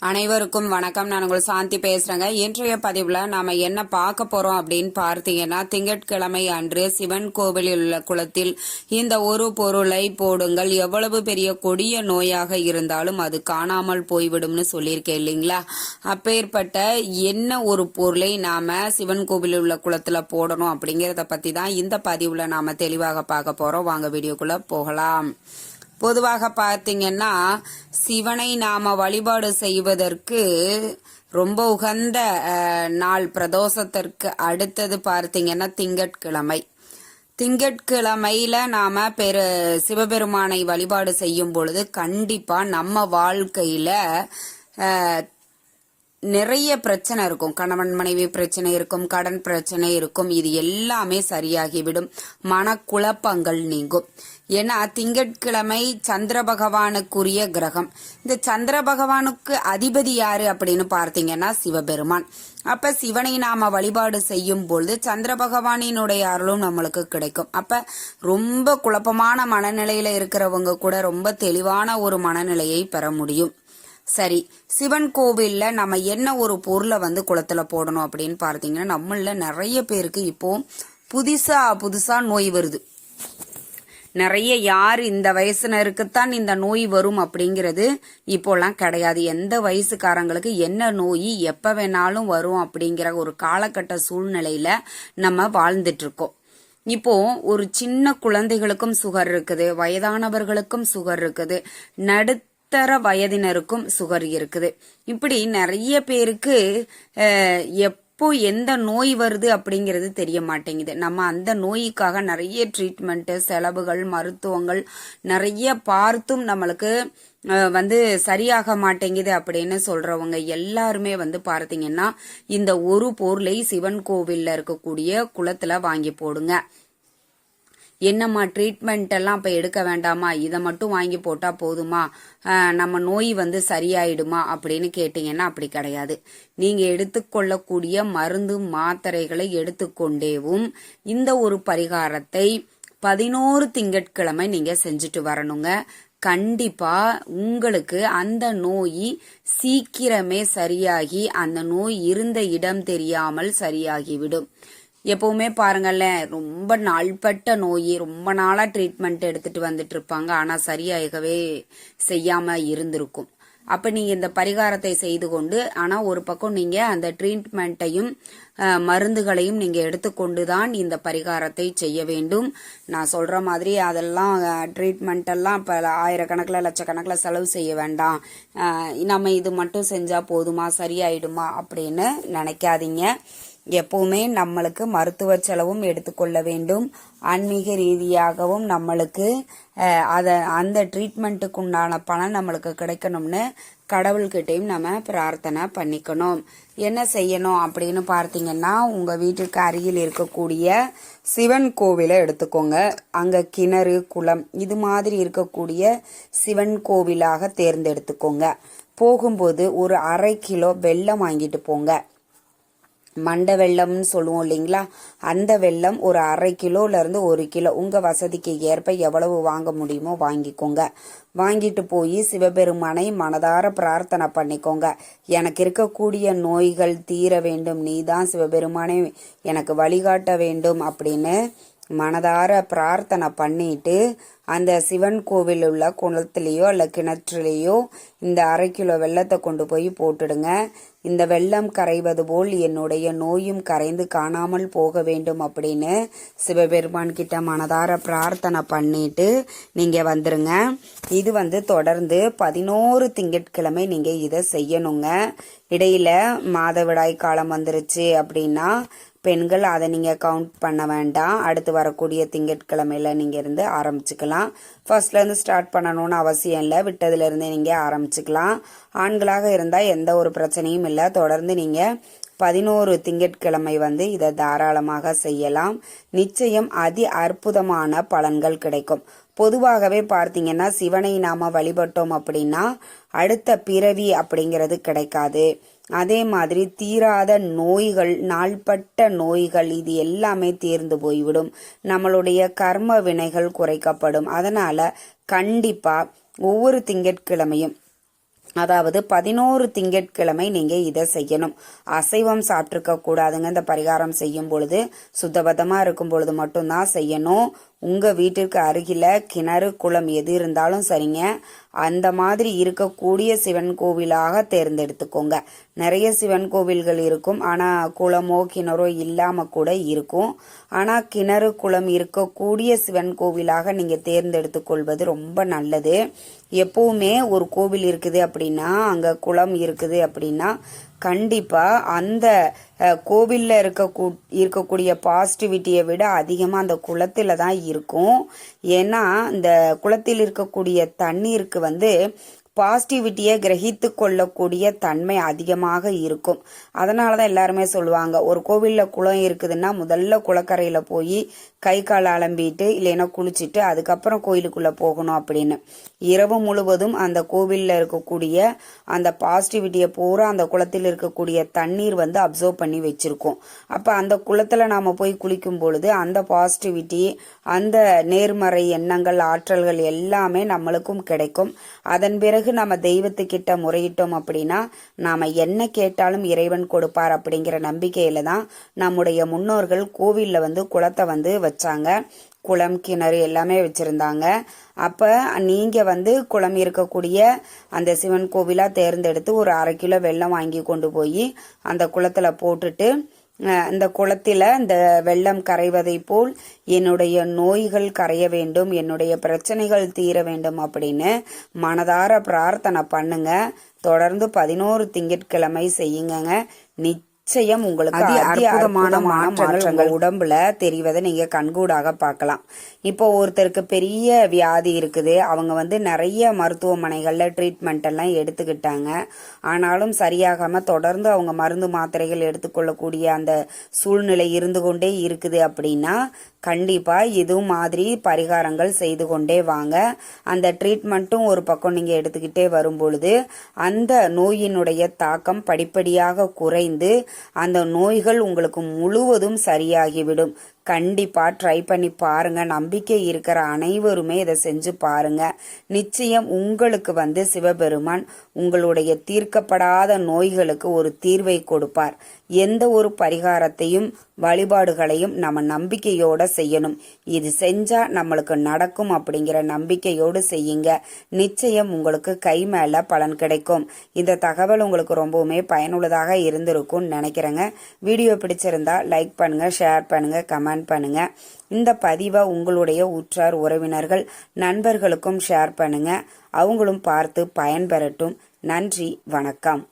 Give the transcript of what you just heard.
அனைவருக்கும் வணக்கம். நான் உங்கள் சாந்தி பேசுறேங்க. இன்றைய பதிவுல நாம என்ன பார்க்க போறோம் அப்படின்னு பார்த்தீங்கன்னா, திங்கட்கிழமை அன்று சிவன் கோவிலில் உள்ள குளத்தில் இந்த ஒரு பொருளை போடுங்கள். எவ்வளவு பெரிய கொடிய நோயாக இருந்தாலும் அது காணாமல் போய்விடும்னு சொல்லியிருக்கேன் இல்லைங்களா? அப்பேற்பட்ட என்ன ஒரு பொருளை நாம சிவன் கோவிலில் உள்ள குளத்துல போடணும் அப்படிங்கறத பத்தி தான் இந்த பதிவுல நாம தெளிவாக பார்க்க போறோம். வாங்க வீடியோக்குள்ள போகலாம். பொதுவாக பார்த்தீங்கன்னா, சிவனை நாம வழிபாடு செய்வதற்கு ரொம்ப உகந்த நாள் பிரதோஷத்திற்கு அடுத்தது பார்த்தீங்கன்னா திங்கட்கிழமை. திங்கட்கிழமையில நாம சிவபெருமானை வழிபாடு செய்யும் பொழுது கண்டிப்பா நம்ம வாழ்க்கையில நிறைய பிரச்சனை இருக்கும். கணவன் மனைவி பிரச்சனை இருக்கும், கடன் பிரச்சனை இருக்கும். இது எல்லாமே சரியாகிவிடும். மனக்குழப்பங்கள் நீங்கும். ஏன்னா திங்கட்கிழமை சந்திர பகவானுக்குரிய கிரகம். இந்த சந்திர பகவானுக்கு அதிபதி யாரு அப்படின்னு பார்த்தீங்கன்னா சிவபெருமான். அப்ப சிவனை நாம வழிபாடு செய்யும் பொழுது சந்திர பகவானினுடைய அருளும் நம்மளுக்கு கிடைக்கும். அப்ப ரொம்ப குழப்பமான மனநிலையில இருக்கிறவங்க கூட ரொம்ப தெளிவான ஒரு மனநிலையை பெற முடியும். சரி, சிவன் கோவில்ல நம்ம என்ன ஒரு பொருளை குளத்துல போடணும் அப்படின்னு பார்த்தீங்கன்னா, நம்மள நிறைய பேருக்கு இப்போ புதுசா நோய் வருது. நிறைய யார் இந்த வயசுனருக்குத்தான் இந்த நோய் வரும் அப்படிங்கிறது இப்போலாம் கிடையாது. எந்த வயசுக்காரங்களுக்கு என்ன நோய் எப்ப வேணாலும் வரும் அப்படிங்கிற ஒரு காலகட்ட சூழ்நிலையில நம்ம வாழ்ந்துட்டு இருக்கோம். இப்போ ஒரு சின்ன குழந்தைகளுக்கும் சுகர் இருக்குது, வயதானவர்களுக்கும் சுகர் இருக்குது, நடுத்தர வயதினருக்கும் சுகர் இருக்குது. இப்படி நிறைய பேருக்கு எப்போ எந்த நோய் வருது அப்படிங்கிறது தெரிய மாட்டேங்குது. நம்ம அந்த நோய்க்காக நிறைய ட்ரீட்மெண்ட், செலவுகள், மருத்துவங்கள் நிறைய பார்த்தும் நம்மளுக்கு சரியாக மாட்டேங்குது அப்படின்னு சொல்றவங்க எல்லாருமே பார்த்தீங்கன்னா, இந்த ஒரு பொருளை சிவன் கோவில்ல இருக்கக்கூடிய குளத்துல வாங்கி போடுங்க. என்னம்மா ட்ரீட்மெண்ட் எல்லாம் இப்ப எடுக்க வேண்டாமா, இதை மட்டும் வாங்கி போட்டா போதுமா, நம்ம நோய் சரியாயிடுமா அப்படின்னு கேட்டீங்கன்னா அப்படி கிடையாது. நீங்க எடுத்துக்கொள்ளக்கூடிய மருந்து மாத்திரைகளை எடுத்துக்கொண்டேவும் இந்த ஒரு பரிகாரத்தை 11 திங்கட்கிழமை நீங்க செஞ்சுட்டு வரணுங்க. கண்டிப்பா உங்களுக்கு அந்த நோய் சீக்கிரமே சரியாகி அந்த நோய் இருந்த இடம் தெரியாமல் சரியாகிவிடும். எப்பவுமே பாருங்கள்ல, ரொம்ப நாள்பட்ட நோய், ரொம்ப நாளா ட்ரீட்மெண்ட் எடுத்துட்டு வந்துட்டு இருப்பாங்க, ஆனா சரியாகவே செய்யாம இருந்திருக்கும். அப்ப நீங்க இந்த பரிகாரத்தை செய்து கொண்டு, ஆனா ஒரு பக்கம் நீங்க அந்த ட்ரீட்மெண்ட்டையும் மருந்துகளையும் நீங்க எடுத்துக்கொண்டுதான் இந்த பரிகாரத்தை செய்ய வேண்டும். நான் சொல்ற மாதிரி அதெல்லாம் ட்ரீட்மெண்ட் எல்லாம் இப்ப ஆயிரக்கணக்கில் லட்சக்கணக்கில் செலவு செய்ய வேண்டாம், நம்ம இது மட்டும் செஞ்சா போதுமா, சரியாயிடுமா அப்படின்னு நினைக்காதீங்க. எப்பவுமே நம்மளுக்கு மருத்துவ செலவும் எடுத்துக்கொள்ள வேண்டும். ஆன்மீக ரீதியாகவும் நம்மளுக்கு அந்த ட்ரீட்மெண்ட்டுக்கு உண்டான பணம் நம்மளுக்கு கிடைக்கணும்னு கடவுள்கிட்டையும் நம்ம பிரார்த்தனை பண்ணிக்கணும். என்ன செய்யணும் அப்படின்னு பார்த்தீங்கன்னா, உங்க வீட்டுக்கு அருகில் இருக்கக்கூடிய சிவன் கோவிலை எடுத்துக்கோங்க. அங்க கிணறு, குளம் இது மாதிரி இருக்கக்கூடிய சிவன் கோவிலாக தேர்ந்தெடுத்துக்கோங்க. போகும்போது ஒரு 1/2 கிலோ வெல்லம் வாங்கிட்டு போங்க. மண்டை வெள்ளம்னு சொல்லுவோம் இல்லைங்களா, அந்த வெள்ளம் ஒரு 1/2 கிலோல இருந்து 1 கிலோ உங்க வசதிக்கு ஏற்ப எவ்வளவு வாங்க முடியுமோ வாங்கிக்கோங்க. வாங்கிட்டு போய் சிவபெருமானை மனதார பிரார்த்தனை பண்ணிக்கோங்க. எனக்கு இருக்கக்கூடிய நோய்கள் தீர வேண்டும், நீதான் சிவபெருமானை எனக்கு வழிகாட்ட வேண்டும் அப்படின்னு மனதார பிரார்த்தனை பண்ணிட்டு அந்த சிவன் கோவில் உள்ள குளத்திலேயோ அல்ல கிணற்றிலேயோ இந்த 1/2 கிலோ வெள்ளத்தை கொண்டு போய் போட்டுடுங்க. இந்த வெள்ளம் கரைவது போல் என்னுடைய நோயும் கரைந்து காணாமல் போக வேண்டும் அப்படின்னு சிவபெருமான் கிட்ட மனதார பிரார்த்தனை பண்ணிட்டு நீங்க வந்துருங்க. இது தொடர்ந்து 11 திங்கட்கிழமை நீங்க இதை செய்யணுங்க. இடையில மாதவிடாய் காலம் வந்துருச்சு அப்படின்னா பெண்கள் அதை நீங்க கவுண்ட் பண்ண வேண்டாம். அடுத்து வரக்கூடிய திங்கட்கிழமையில நீங்க இருந்து ஆரம்பிச்சுக்கலாம். ஃபர்ஸ்ட்ல இருந்து ஸ்டார்ட் பண்ணணும்னு அவசியம் இல்லை, விட்டதுல இருந்தே நீங்க ஆரம்பிச்சுக்கலாம். ஆண்களாக இருந்தா எந்த ஒரு பிரச்சனையும் இல்லை. தொடர்ந்து நீங்க 11 திங்கட்கிழமை இதை தாராளமாக செய்யலாம். நிச்சயம் அதி அற்புதமான பலன்கள் கிடைக்கும். பொதுவாகவே பார்த்தீங்கன்னா, சிவனை நாம வழிபட்டோம் அப்படின்னா அடுத்த பிறவி அப்படிங்கிறது கிடைக்காது. அதே மாதிரி தீராத நோய்கள், நாள்பட்ட நோய்கள் இது எல்லாமே தீர்ந்து போய்விடும். நம்மளுடைய கர்ம வினைகள் குறைக்கப்படும். அதனால கண்டிப்பா ஒவ்வொரு திங்கட்கிழமையும் அதாவது 11 திங்கட்கிழமை நீங்க இதை செய்யணும். அசைவம் சாப்பிட்டுருக்க கூடாதுங்க. இந்த பரிகாரம் செய்யும் பொழுது சுத்தபத்தமா இருக்கும் பொழுது மட்டும்தான் செய்யணும். உங்க வீட்டிற்கு அருகில கிணறு குளம் எது இருந்தாலும் சரிங்க, அந்த மாதிரி இருக்கக்கூடிய சிவன் கோவிலாக தேர்ந்தெடுத்துக்கோங்க. நிறைய சிவன் கோவில்கள் இருக்கும், ஆனா குளமோ கிணறோ இல்லாம கூட இருக்கும். ஆனா கிணறு குளம் இருக்கக்கூடிய சிவன் கோவிலாக நீங்க தேர்ந்தெடுத்து கொள்வது ரொம்ப நல்லது. எப்பவுமே ஒரு கோவில் இருக்குது அப்படின்னா, அங்க குளம் இருக்குது அப்படின்னா கண்டிப்பா அந்த கோவில்ல இருக்கக்கூடிய பாசிட்டிவிட்டியை விட அதிகமா அந்த குளத்துல தான் இருக்கும். ஏன்னா இந்த குளத்தில் இருக்கக்கூடிய தண்ணீருக்கு பாசிட்டிவிட்டியை கிரகித்து கொள்ளக்கூடிய தன்மை அதிகமாக இருக்கும். அதனாலதான் எல்லாருமே சொல்லுவாங்க, ஒரு கோவில்ல குளம் இருக்குதுன்னா முதல்ல குளக்கரையில போய் கை கால் அலம்பிட்டு இல்லைன்னா குளிச்சுட்டு அதுக்கப்புறம் கோயிலுக்குள்ள போகணும் அப்படின்னு. இரவு முழுவதும் அந்த கோவில்ல இருக்கக்கூடிய அந்த பாசிட்டிவிட்டியை பூரா அந்த குளத்தில் இருக்கக்கூடிய தண்ணீர் அப்சர்வ் பண்ணி வச்சிருக்கோம். அப்ப அந்த குளத்துல நாம போய் குளிக்கும் பொழுது அந்த பாசிட்டிவிட்டி, அந்த நேர்மறை எண்ணங்கள், ஆற்றல்கள் எல்லாமே நம்மளுக்கும் கிடைக்கும். அதன் பிறகு நம்ம தெய்வத்துக்கிட்ட முறையிட்டோம் அப்படின்னா நாம என்ன கேட்டாலும் இறைவன் கொடுப்பார் அப்படிங்கிற நம்பிக்கையில தான் நம்முடைய முன்னோர்கள் கோவில்ல குளத்தை வச்சாங்க. குளம் கிணறு எல்லாமே வச்சிருந்தாங்க. அப்ப நீங்க குளம் இருக்கக்கூடிய அந்த சிவன் கோவிலா தேர்ந்தெடுத்து ஒரு 1/2 கிலோ வெல்லம் வாங்கி கொண்டு போய் அந்த குளத்துல போட்டுட்டு, இந்த குளத்தில இந்த வெள்ளம் கரைவதை போல் என்னுடைய நோய்கள் கரைய வேண்டும், என்னுடைய பிரச்சனைகள் தீர வேண்டும் அப்படின்னு மனதார பிரார்த்தனை பண்ணுங்க. தொடர்ந்து 11 திங்கட்கிழமை செய்யுங்க. நிச்சயம் உங்களுக்கு அற்புதமான மாற்றங்கள் உடம்புல தெரிவதை நீங்க கண்கூடாக பார்க்கலாம். இப்போ ஒருத்தருக்கு பெரிய வியாதி இருக்குது, அவங்க நிறைய மருத்துவமனைகள்ல ட்ரீட்மெண்ட் எல்லாம் எடுத்துக்கிட்டாங்க. ஆனாலும் சரியாகாம தொடர்ந்து அவங்க மருந்து மாத்திரைகள் எடுத்துக்கொள்ளக்கூடிய அந்த சூழ்நிலை இருந்து கொண்டே இருக்குது அப்படின்னா கண்டிப்பா இது மாதிரி பரிகாரங்கள் செய்து கொண்டே வாங்க. அந்த ட்ரீட்மெண்ட்டும் ஒரு பக்கம் நீங்க எடுத்துக்கிட்டே வரும் பொழுது அந்த நோயினுடைய தாக்கம் படிப்படியாக குறைந்து அந்த நோய்கள் உங்களுக்கு முழுவதும் சரியாகிவிடும். கண்டிப்பா ட்ரை பண்ணி பாருங்க. நம்பிக்கை இருக்கிற அனைவருமே இதை செஞ்சு பாருங்க. நிச்சயம் உங்களுக்கு சிவபெருமான் உங்களுடைய தீர்க்கப்படாத நோய்களுக்கு ஒரு தீர்வை கொடுப்பார். எந்த ஒரு பரிகாரத்தையும் வழிபாடுகளையும் நம்ம நம்பிக்கையோட செய்யணும். இது செஞ்சா நம்மளுக்கு நடக்கும் அப்படிங்கிற நம்பிக்கையோடு செய்யுங்க. நிச்சயம் உங்களுக்கு கை மேல பலன் கிடைக்கும். இந்த தகவல் உங்களுக்கு ரொம்பவுமே பயனுள்ளதாக இருந்திருக்கும் நினைக்கிறேங்க. வீடியோ பிடிச்சிருந்தா லைக் பண்ணுங்க, ஷேர் பண்ணுங்க, கமெண்ட் பண்ணுங்க. இந்த பதிவை உங்களுடைய உற்றார் உறவினர்கள் நண்பர்களுக்கும் ஷேர் பண்ணுங்க. அவங்களும் பார்த்து பயன்பெறட்டும். நன்றி, வணக்கம்.